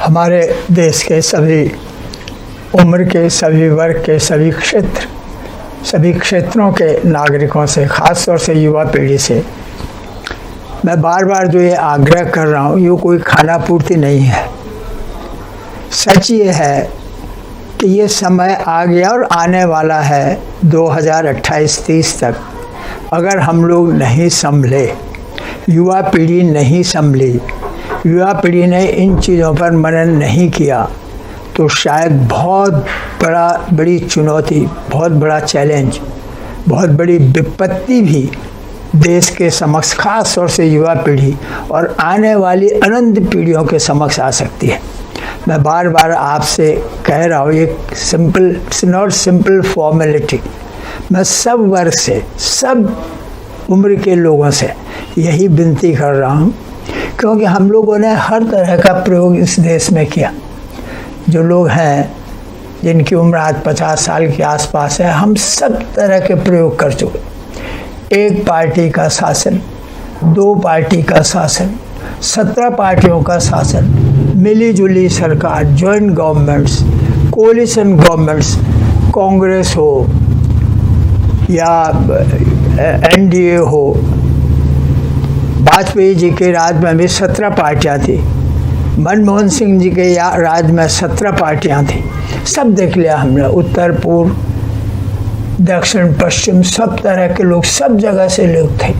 हमारे देश के सभी उम्र के, सभी वर्ग के, सभी क्षेत्रों के नागरिकों से, ख़ास तौर से युवा पीढ़ी से मैं बार बार जो ये आग्रह कर रहा हूँ, ये कोई खाना पूर्ति नहीं है। सच ये है कि ये समय आ गया और आने वाला है 2028-30 तक। अगर हम लोग नहीं संभले, युवा पीढ़ी नहीं संभली, युवा पीढ़ी ने इन चीज़ों पर मनन नहीं किया, तो शायद बहुत बड़ी चुनौती, बहुत बड़ा चैलेंज, बहुत बड़ी विपत्ति भी देश के समक्ष, खास तौर से युवा पीढ़ी और आने वाली अनंत पीढ़ियों के समक्ष आ सकती है। मैं बार बार आपसे कह रहा हूँ, ये नॉट सिंपल फॉर्मेलिटी। मैं सब वर्ग से, सब उम्र के लोगों से यही विनती कर रहा हूँ, क्योंकि हम लोगों ने हर तरह का प्रयोग इस देश में किया। जो लोग हैं जिनकी उम्र आज 50 साल के आसपास है, हम सब तरह के प्रयोग कर चुके। एक पार्टी का शासन, 2 पार्टी का शासन, 17 पार्टियों का शासन, मिली जुली सरकार, joint governments, coalition governments, Congress हो या एनडीए हो। वाजपेयी जी के राज में भी 17 पार्टियां थी, मनमोहन सिंह जी के राज में 17 पार्टियां थी। सब देख लिया हमने, उत्तर पूर्व दक्षिण पश्चिम, सब तरह के लोग, सब जगह से लोग थे,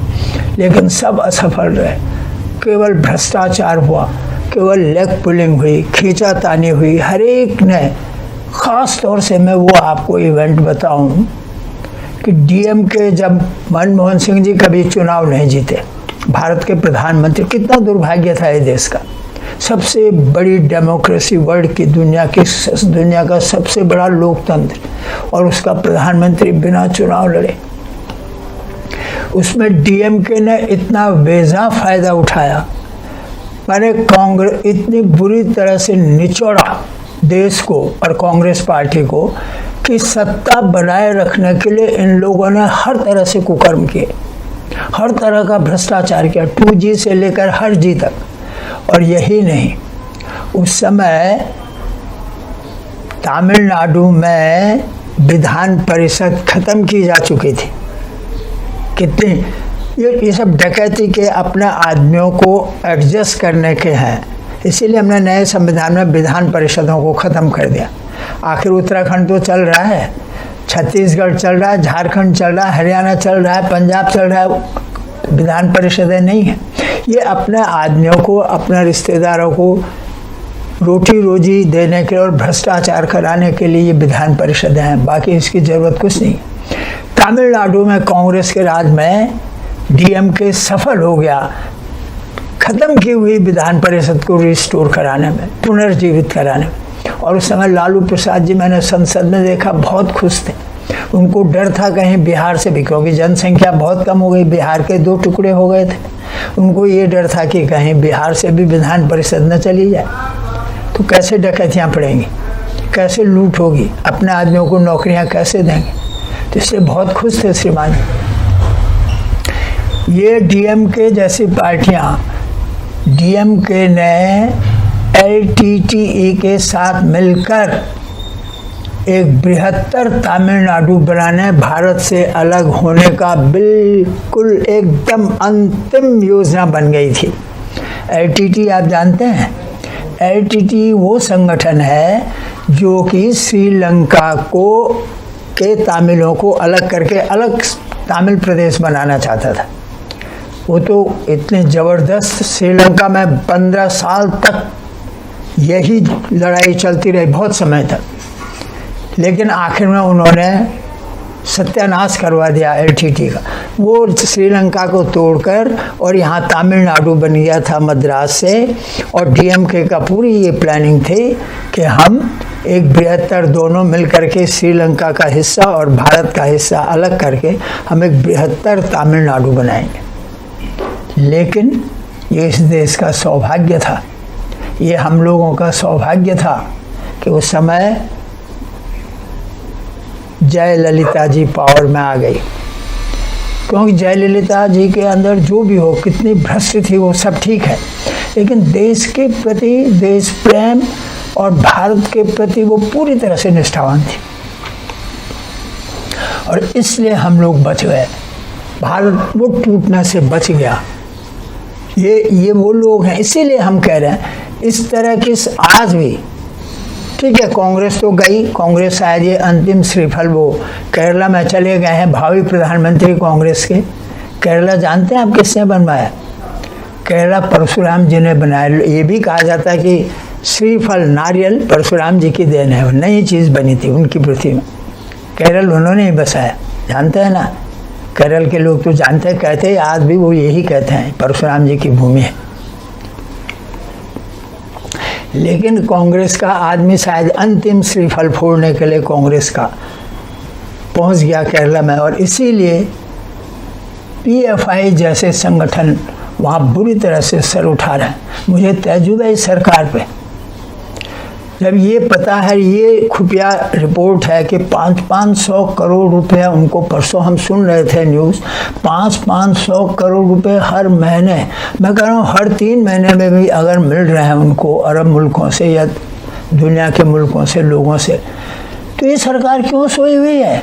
लेकिन सब असफल रहे। केवल भ्रष्टाचार हुआ, केवल लेग पुलिंग हुई, खींचातानी हुई। हर एक ने, ख़ास तौर से मैं वो आपको इवेंट बताऊं कि डीएमके, जब मनमोहन सिंह जी कभी चुनाव नहीं जीते, भारत के प्रधानमंत्री, कितना दुर्भाग्य था ये देश का। सबसे बड़ी डेमोक्रेसी वर्ल्ड की, दुनिया का सबसे बड़ा लोकतंत्र, और उसका प्रधानमंत्री बिना चुनाव लड़े। उसमें डीएमके ने इतना बेजा फायदा उठाया, मैंने कांग्रेस इतनी बुरी तरह से निचोड़ा देश को और कांग्रेस पार्टी को कि सत्ता बनाए रखने के लिए इन लोगों ने हर तरह से कुकर्म किए, हर तरह का भ्रष्टाचार किया, 2G से लेकर हर G तक। और यही नहीं, उस समय तमिलनाडु में विधान परिषद खत्म की जा चुकी थी। कितनी ये सब डकैती के अपने आदमियों को एडजस्ट करने के हैं, इसीलिए हमने नए संविधान में विधान परिषदों को ख़त्म कर दिया। आखिर उत्तराखंड तो चल रहा है, छत्तीसगढ़ चल रहा है, झारखंड चल रहा है, हरियाणा चल रहा है, पंजाब चल रहा है, विधान परिषदें नहीं है। ये अपने आदमियों को, अपने रिश्तेदारों को रोटी रोजी देने के और भ्रष्टाचार कराने के लिए ये विधान परिषदें हैं, बाकी इसकी ज़रूरत कुछ नहीं। तमिलनाडु में कांग्रेस के राज में डीएमके सफल हो गया ख़त्म की हुई विधान परिषद को रिस्टोर कराने में, पुनर्जीवित कराने में। और उस समय लालू प्रसाद जी, मैंने संसद में देखा, बहुत खुश थे। उनको डर था कहीं बिहार से भी, क्योंकि जनसंख्या बहुत कम हो गई, बिहार के 2 टुकड़े हो गए थे। उनको ये डर था कि कहीं बिहार से भी विधान परिषद न चली जाए तो कैसे डकैतियाँ पड़ेंगी, कैसे लूट होगी, अपने आदमियों को नौकरियाँ कैसे देंगे। तो इससे बहुत खुश थे श्रीमान। ये डीएमके जैसी पार्टियाँ, डीएमके ने LTTE के साथ मिलकर एक बृहत्तर तमिलनाडु बनाने, भारत से अलग होने का बिल्कुल एकदम अंतिम योजना बन गई थी। LTTE आप जानते हैं, LTTE वो संगठन है जो कि श्रीलंका के तमिलों को अलग करके अलग तमिल प्रदेश बनाना चाहता था। वो तो इतने ज़बरदस्त, श्रीलंका में 15 साल तक यही लड़ाई चलती रही, बहुत समय तक, लेकिन आखिर में उन्होंने सत्यानाश करवा दिया LTTE का। वो श्रीलंका को तोड़कर और यहाँ तमिलनाडु बन गया था मद्रास से। और डीएमके का पूरी ये प्लानिंग थी कि हम एक बृहत्तर, दोनों मिलकर के श्रीलंका का हिस्सा और भारत का हिस्सा अलग करके हम एक बृहत्तर तमिलनाडु बनाएंगे। लेकिन ये इस देश का सौभाग्य था, ये हम लोगों का सौभाग्य था कि उस समय जयललिता जी पावर में आ गई। क्योंकि जयललिता जी के अंदर जो भी हो, कितनी भ्रष्ट थी, वो सब ठीक है, लेकिन देश के प्रति, देश प्रेम और भारत के प्रति वो पूरी तरह से निष्ठावान थी और इसलिए हम लोग बच गए। भारत वो टूटने से बच गया। ये वो लोग हैं, इसीलिए हम कह रहे हैं इस तरह की आज भी, ठीक है कांग्रेस तो गई, कांग्रेस शायद ये अंतिम श्रीफल वो केरला में चले गए हैं भावी प्रधानमंत्री कांग्रेस के। केरला जानते हैं आप किसने बनवाया? केरला परशुराम जी ने बनाया। ये भी कहा जाता है कि श्रीफल नारियल परशुराम जी की देन है, नई चीज़ बनी थी उनकी पृथ्वी में। केरल उन्होंने ही बसाया, जानते हैं ना, केरल के लोग तो जानते हैं, कहते हैं आज भी वो यही कहते हैं परशुराम जी की भूमि है। लेकिन कांग्रेस का आदमी शायद अंतिम श्रीफल फोड़ने के लिए कांग्रेस का पहुंच गया केरला में और इसीलिए पीएफआई जैसे संगठन वहाँ बुरी तरह से सर उठा रहे हैं। मुझे तजुब है इस सरकार पे, जब ये पता है, ये खुफिया रिपोर्ट है कि 500 करोड़ रुपए उनको, परसों हम सुन रहे थे न्यूज़, 500 करोड़ रुपए हर महीने, मैं कह रहा हूँ हर 3 महीने में भी अगर मिल रहे हैं उनको अरब मुल्कों से या दुनिया के मुल्कों से, लोगों से, तो ये सरकार क्यों सोई हुई है?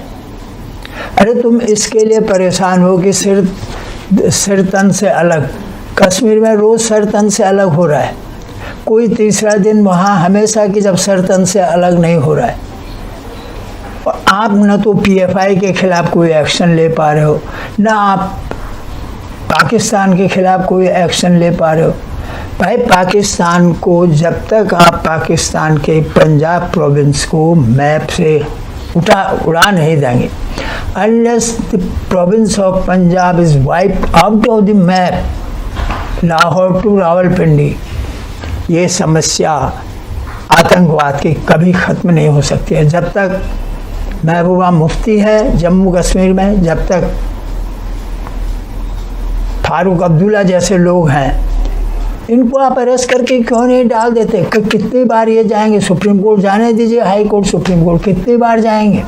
अरे तुम इसके लिए परेशान हो कि सिर तन से अलग, कश्मीर में रोज़ सर तन से अलग हो रहा है, कोई तीसरा दिन वहाँ हमेशा कि जब सर तन से अलग नहीं हो रहा है। और आप न तो पीएफआई के खिलाफ कोई एक्शन ले पा रहे हो, न आप पाकिस्तान के खिलाफ कोई एक्शन ले पा रहे हो। भाई पाकिस्तान को, जब तक आप पाकिस्तान के पंजाब प्रोविंस को मैप से उड़ा नहीं देंगे, unless the province of Punjab is wiped out of the map, Lahore to Rawalpindi, ये समस्या आतंकवाद की कभी ख़त्म नहीं हो सकती है। जब तक महबूबा मुफ्ती है जम्मू कश्मीर में, जब तक फारूक अब्दुल्ला जैसे लोग हैं, इनको आप अरेस्ट करके क्यों नहीं डाल देते? कितनी बार ये जाएंगे सुप्रीम कोर्ट? जाने दीजिए, हाई कोर्ट, सुप्रीम कोर्ट कितनी बार जाएंगे,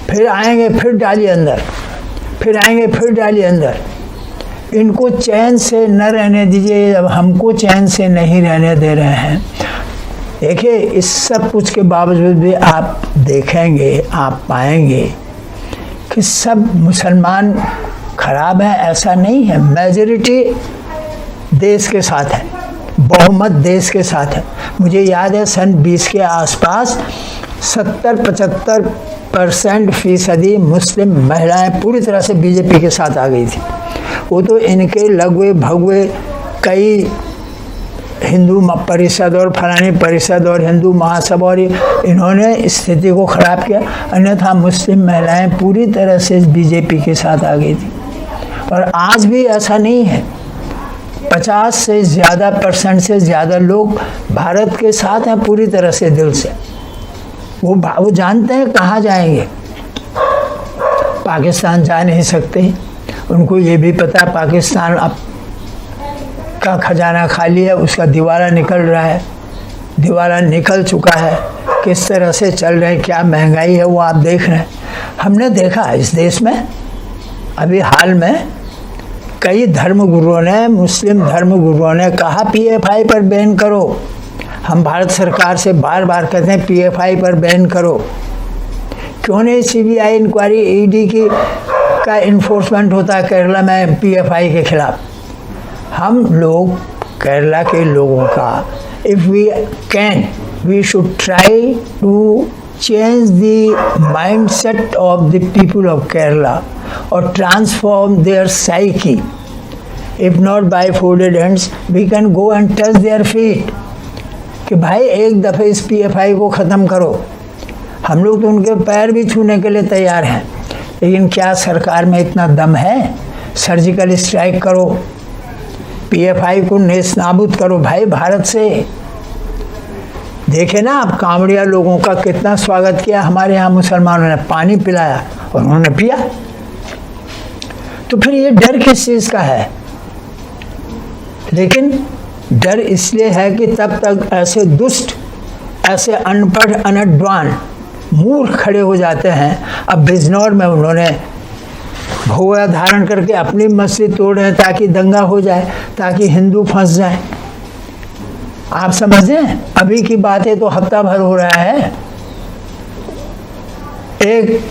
फिर आएंगे, फिर डालिए अंदर, फिर आएंगे, फिर डालिए अंदर। इनको चैन से न रहने दीजिए। जब हमको चैन से नहीं रहने दे रहे हैं, देखिए इस सब कुछ के बावजूद भी आप देखेंगे, आप पाएंगे कि सब मुसलमान खराब हैं, ऐसा नहीं है। मेजॉरिटी देश के साथ है, बहुमत देश के साथ है। मुझे याद है सन 20 के आसपास 70-75% फीसदी मुस्लिम महिलाएं पूरी तरह से बीजेपी के साथ आ गई थी। वो तो इनके लगवे भगवे कई हिंदू परिषद और फलानी परिषद और हिंदू महासभा और इन्होंने स्थिति को ख़राब किया, अन्यथा मुस्लिम महिलाएं पूरी तरह से बीजेपी के साथ आ गई थी। और आज भी ऐसा नहीं है, 50% से ज़्यादा लोग भारत के साथ हैं पूरी तरह से, दिल से। वो जानते हैं कहाँ जाएंगे, पाकिस्तान जा नहीं सकते। उनको ये भी पता है पाकिस्तान अब का खजाना खाली है, उसका दिवाला निकल रहा है, दिवाला निकल चुका है। किस तरह से चल रहे हैं, क्या महंगाई है वो आप देख रहे हैं। हमने देखा इस देश में अभी हाल में कई धर्मगुरुओं ने, मुस्लिम धर्मगुरुओं ने कहा पीएफआई पर बैन करो। हम भारत सरकार से बार बार कहते हैं पीएफआई पर बैन करो। क्यों नहीं सीबीआई इंक्वायरी, ईडी की का इन्फोर्समेंट होता है केरला में पीएफआई के खिलाफ? हम लोग केरला के लोगों का, if we can, we should try to change the mindset of the people of Kerala और transform their psyche. If not by folded hands we can go and touch their feet, कि भाई एक दफ़े इस पीएफआई को ख़त्म करो। हम लोग तो उनके पैर भी छूने के लिए तैयार हैं, लेकिन क्या सरकार में इतना दम है? सर्जिकल स्ट्राइक करो, पीएफआई को नेस्त नाबूद करो भाई भारत से। देखे ना आप कांवड़िया लोगों का कितना स्वागत किया हमारे यहाँ मुसलमानों ने, पानी पिलाया और उन्होंने पिया। तो फिर ये डर किस चीज़ का है? लेकिन डर इसलिए है कि तब तक ऐसे दुष्ट, ऐसे अनपढ़, अनअडवान मूर्ख खड़े हो जाते हैं। अब बिजनौर में उन्होंने भगवा धारण करके अपनी मस्जिद तोड़ रहे हैं ताकि दंगा हो जाए, ताकि हिंदू फंस जाए। आप समझें, अभी की बात है तो हफ्ता भर हो रहा है। एक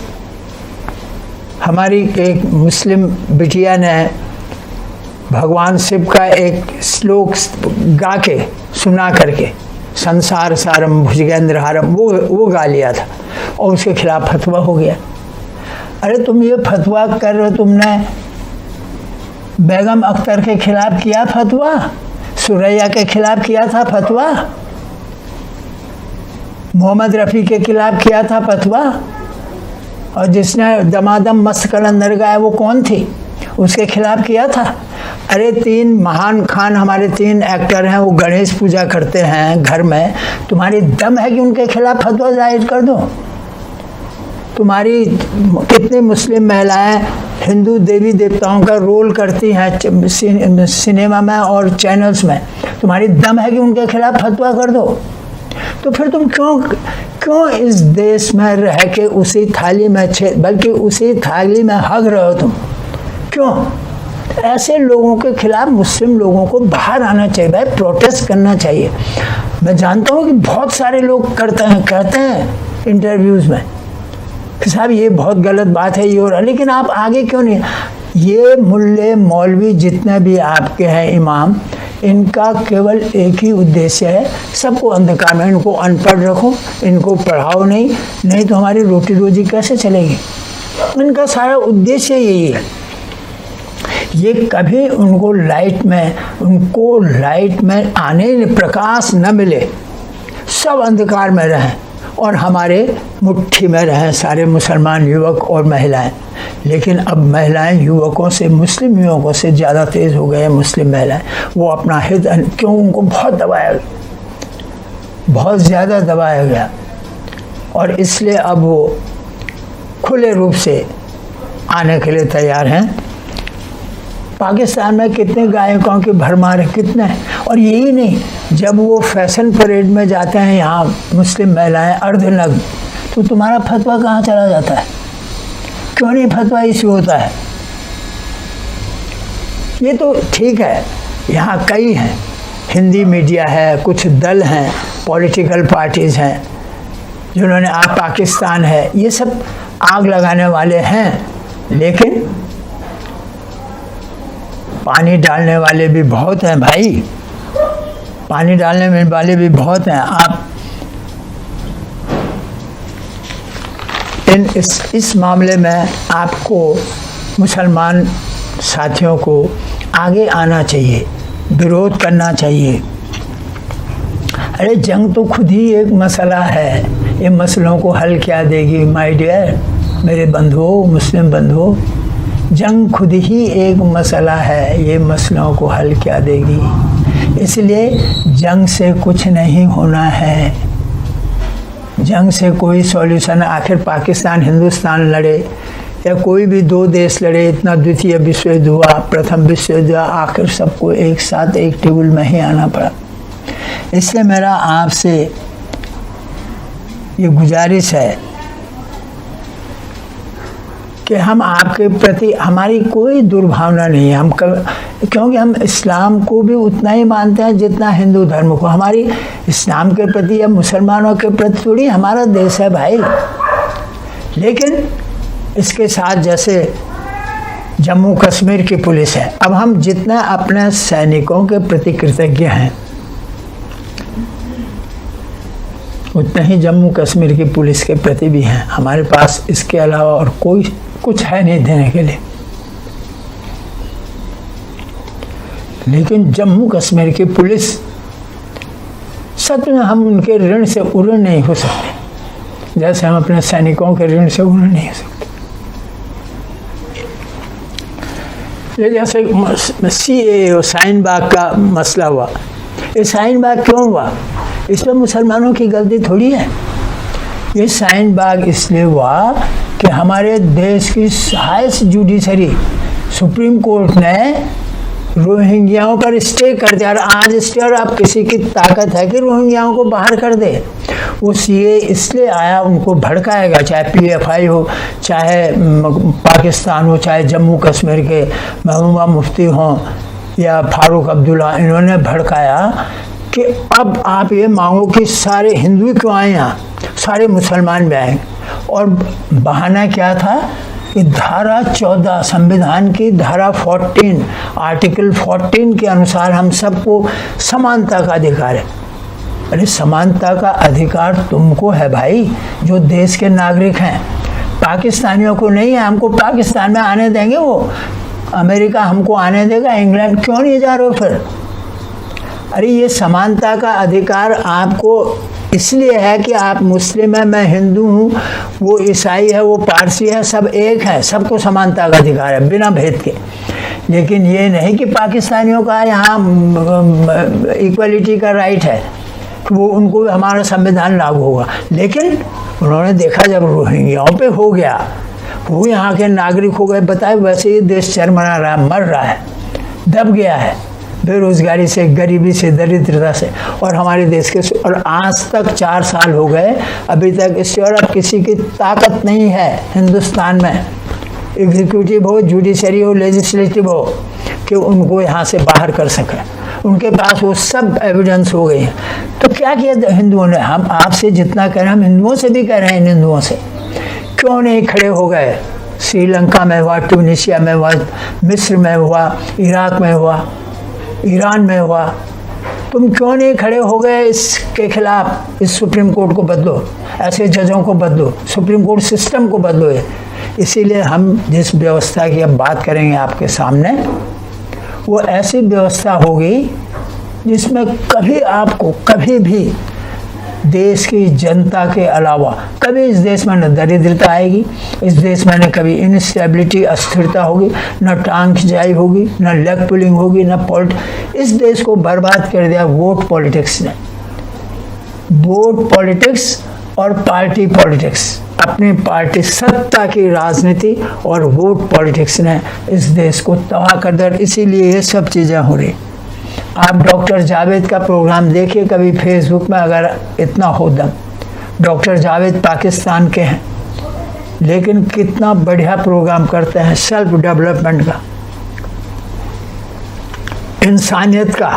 हमारी एक मुस्लिम बिटिया ने भगवान शिव का एक श्लोक गा के सुना करके, संसार सारम भुजगेंद्र हारम, वो गा लिया था और उसके खिलाफ फतवा हो गया। अरे तुम ये फतवा कर रहे हो, तुमने बेगम अख्तर के खिलाफ किया फतवा, सुरैया के खिलाफ किया था फतवा, मोहम्मद रफ़ी के खिलाफ किया था फतवा, और जिसने दमादम मस्त कलंदर गाया वो कौन थी, उसके खिलाफ किया था। अरे 3 महान खान हमारे 3 एक्टर हैं, वो गणेश पूजा करते हैं घर में, तुम्हारी दम है कि उनके खिलाफ फतवा जाहिर कर दो। तुम्हारी कितनी मुस्लिम महिलाएं हिंदू देवी देवताओं का रोल करती हैं सिनेमा में और चैनल्स में, तुम्हारी दम है कि उनके खिलाफ फतवा कर दो। तो फिर तुम क्यों इस देश में रह के उसी थाली में बल्कि उसी थाली में हग रहे हो तुम? क्यों? ऐसे लोगों के खिलाफ मुस्लिम लोगों को बाहर आना चाहिए भाई, प्रोटेस्ट करना चाहिए। मैं जानता हूँ कि बहुत सारे लोग कहते हैं इंटरव्यूज़ में कि साहब ये बहुत गलत बात है ये हो रहा, लेकिन आप आगे क्यों नहीं? ये मुल्ले मौलवी जितने भी आपके हैं इमाम, इनका केवल एक ही उद्देश्य है, सबको अंधकार में, इनको अनपढ़ रखो, इनको पढ़ाओ नहीं तो हमारी रोटी रोजी कैसे चलेगी। इनका सारा उद्देश्य यही है। ये कभी उनको लाइट में आने प्रकाश न मिले, सब अंधकार में रहें और हमारे मुट्ठी में रहें सारे मुसलमान युवक और महिलाएं। लेकिन अब महिलाएं युवकों से, मुस्लिम युवकों से ज़्यादा तेज़ हो गए हैं मुस्लिम महिलाएं। वो अपना हित क्यों, उनको बहुत दबाया, बहुत ज़्यादा दबाया गया, और इसलिए अब वो खुले रूप से आने के लिए तैयार हैं। पाकिस्तान में कितने गायकों की भरमार है, कितने, और यही नहीं, जब वो फैशन परेड में जाते हैं यहाँ मुस्लिम महिलाएं अर्धनग्न, तो तुम्हारा फतवा कहाँ चला जाता है? क्यों नहीं फतवा इशू होता है? ये तो ठीक है, यहाँ कई हैं, हिंदी मीडिया है, कुछ दल हैं, पॉलिटिकल पार्टीज़ हैं जिन्होंने आप पाकिस्तान है, ये सब आग लगाने वाले हैं, लेकिन पानी डालने वाले भी बहुत हैं भाई, पानी डालने वाले भी बहुत हैं। आप इस मामले में आपको मुसलमान साथियों को आगे आना चाहिए, विरोध करना चाहिए। अरे जंग तो खुद ही एक मसला है, ये मसलों को हल क्या देगी माय डियर, मेरे बंधुओं, मुस्लिम बंधुओं, जंग खुद ही एक मसला है, ये मसलों को हल क्या देगी। इसलिए जंग से कुछ नहीं होना है, जंग से कोई सॉल्यूशन, आखिर पाकिस्तान हिंदुस्तान लड़े या कोई भी 2 देश लड़े, इतना द्वितीय विश्व युद्ध हुआ, प्रथम विश्व युद्ध हुआ, आखिर सबको एक साथ एक टेबल में ही आना पड़ा। इसलिए मेरा आपसे ये गुजारिश है कि हम आपके प्रति, हमारी कोई दुर्भावना नहीं है, क्योंकि हम इस्लाम को भी उतना ही मानते हैं जितना हिंदू धर्म को। हमारी इस्लाम के प्रति या मुसलमानों के प्रति थोड़ी हमारा देश है भाई। लेकिन इसके साथ जैसे जम्मू कश्मीर की पुलिस है, अब हम जितना अपने सैनिकों के प्रति कृतज्ञ हैं, उतना ही जम्मू कश्मीर की पुलिस के प्रति भी हैं। हमारे पास इसके अलावा और कोई कुछ है नहीं देने के लिए। लेकिन जम्मू कश्मीर की पुलिस, सच में हम उनके ऋण से उऋण नहीं हो सकते, जैसे हम अपने सैनिकों के ऋण से उऋण नहीं हो सकते। ये जैसे CAA शाहीन बाग का मसला हुआ, ये शाहीन बाग क्यों हुआ? इसमें मुसलमानों की गलती थोड़ी है। ये शाहीन बाग इसलिए हुआ कि हमारे देश की हाईएस्ट जुडिशरी सुप्रीम कोर्ट ने रोहिंग्याओं पर स्टे कर दिया, और आज स्टे, और अब किसी की ताकत है कि रोहिंग्याओं को बाहर कर दे। वो CAA इसलिए आया, उनको भड़काएगा, चाहे PFI हो, चाहे पाकिस्तान हो, चाहे जम्मू कश्मीर के महबूबा मुफ्ती हों या फारूक अब्दुल्ला, इन्होंने भड़काया कि अब आप ये मांगो कि सारे हिंदू क्यों आए यहाँ, सारे मुसलमान भी आए। और बहाना क्या था कि धारा 14 संविधान की धारा 14 आर्टिकल 14 के अनुसार हम सबको समानता का अधिकार है। अरे समानता का अधिकार तुमको है भाई, जो देश के नागरिक हैं। पाकिस्तानियों को नहीं है। हमको पाकिस्तान में आने देंगे वो? अमेरिका हमको आने देगा? इंग्लैंड क्यों नहीं जा रहे हो फिर? अरे ये समानता का अधिकार आपको इसलिए है कि आप मुस्लिम है, मैं हिंदू हूँ, वो ईसाई है, वो पारसी है, सब एक है, सबको समानता का अधिकार है बिना भेद के। लेकिन ये नहीं कि पाकिस्तानियों का यहाँ इक्वलिटी का राइट है, वो उनको हमारा संविधान लागू होगा। लेकिन उन्होंने देखा जब रोहिंग्याओं पे हो गया, वो यहाँ के नागरिक हो गए, बताए वैसे ही देश चरमरा रहा है, मर रहा है, दब गया है बेरोजगारी से, गरीबी से, दरिद्रता से। और हमारे देश के और आज तक 4 साल हो गए, अभी तक इससे और अब किसी की ताकत नहीं है हिंदुस्तान में, एग्जीक्यूटिव हो, जुडिशरी हो, लेजिस्लेटिव हो, कि उनको यहाँ से बाहर कर सके। उनके पास वो सब एविडेंस हो गई है। तो क्या किया हिंदुओं ने? हम आपसे जितना कह रहे हैं हम हिंदुओं से भी कह रहे हैं, इन हिंदुओं से क्यों नहीं खड़े हो गए? श्रीलंका में हुआ, ट्यूनीशिया में हुआ, मिस्र में हुआ, इराक में हुआ, ईरान में हुआ। तुम क्यों नहीं खड़े हो गए इसके खिलाफ? इस सुप्रीम कोर्ट को बदलो, ऐसे जजों को बदलो, सुप्रीम कोर्ट सिस्टम को बदलो। इसीलिए हम जिस व्यवस्था की अब बात करेंगे आपके सामने, वो ऐसी व्यवस्था होगी जिसमें कभी आपको कभी भी देश की जनता के अलावा कभी इस देश में न दरिद्रता आएगी, इस देश में न कभी इनस्टेबिलिटी, अस्थिरता होगी, न टांग खिंचाई होगी, न लेग पुलिंग होगी, न इस देश को बर्बाद कर दिया वोट पॉलिटिक्स ने। वोट पॉलिटिक्स और पार्टी पॉलिटिक्स, अपनी पार्टी सत्ता की राजनीति और वोट पॉलिटिक्स ने इस देश को तबाह कर दिया। इसीलिए ये सब चीज़ें हो रही। आप डॉक्टर जावेद का प्रोग्राम देखिए कभी फेसबुक में, अगर इतना हो दम। डॉक्टर जावेद पाकिस्तान के हैं, लेकिन कितना बढ़िया प्रोग्राम करते हैं सेल्फ डेवलपमेंट का, इंसानियत का।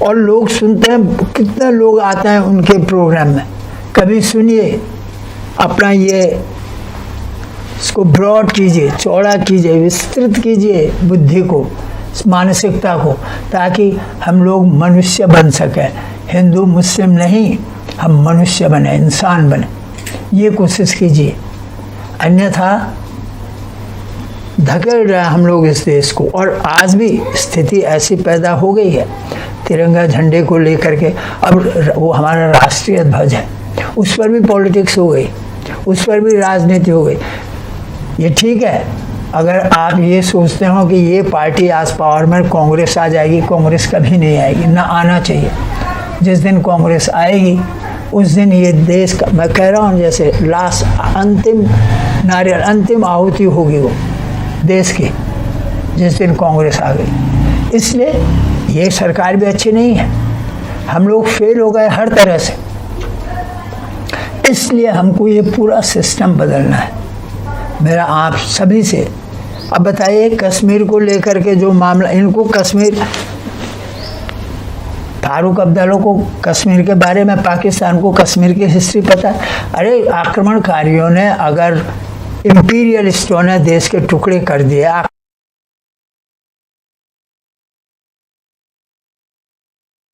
और लोग सुनते हैं, कितने लोग आते हैं उनके प्रोग्राम में। कभी सुनिए, अपना ये इसको ब्रॉड कीजिए, चौड़ा कीजिए, विस्तृत कीजिए बुद्धि को, मानसिकता को, ताकि हम लोग मनुष्य बन सकें। हिंदू मुस्लिम नहीं, हम मनुष्य बने, इंसान बने, ये कोशिश कीजिए। अन्यथा धकेल रहे हम लोग इस देश को। और आज भी स्थिति ऐसी पैदा हो गई है, तिरंगा झंडे को लेकर के, अब वो हमारा राष्ट्रीय ध्वज है, उस पर भी पॉलिटिक्स हो गई, उस पर भी राजनीति हो गई। ये ठीक है अगर आप ये सोचते हो कि ये पार्टी आज पावर में, कांग्रेस आ जाएगी। कांग्रेस कभी नहीं आएगी, ना आना चाहिए। जिस दिन कांग्रेस आएगी उस दिन ये देश का, मैं कह रहा हूँ, जैसे लास्ट अंतिम नारियल, अंतिम आहुति होगी वो देश की, जिस दिन कांग्रेस आ गई। इसलिए ये सरकार भी अच्छी नहीं है, हम लोग फेल हो गए हर तरह से। इसलिए हमको ये पूरा सिस्टम बदलना है। मेरा आप सभी से, अब बताइए कश्मीर को लेकर के जो मामला, इनको कश्मीर, फारूक अब्दुल्ला को कश्मीर के बारे में, पाकिस्तान को कश्मीर की हिस्ट्री पता है। अरे आक्रमणकारियों ने, अगर इंपीरियलिस्टों ने देश के टुकड़े कर दिए,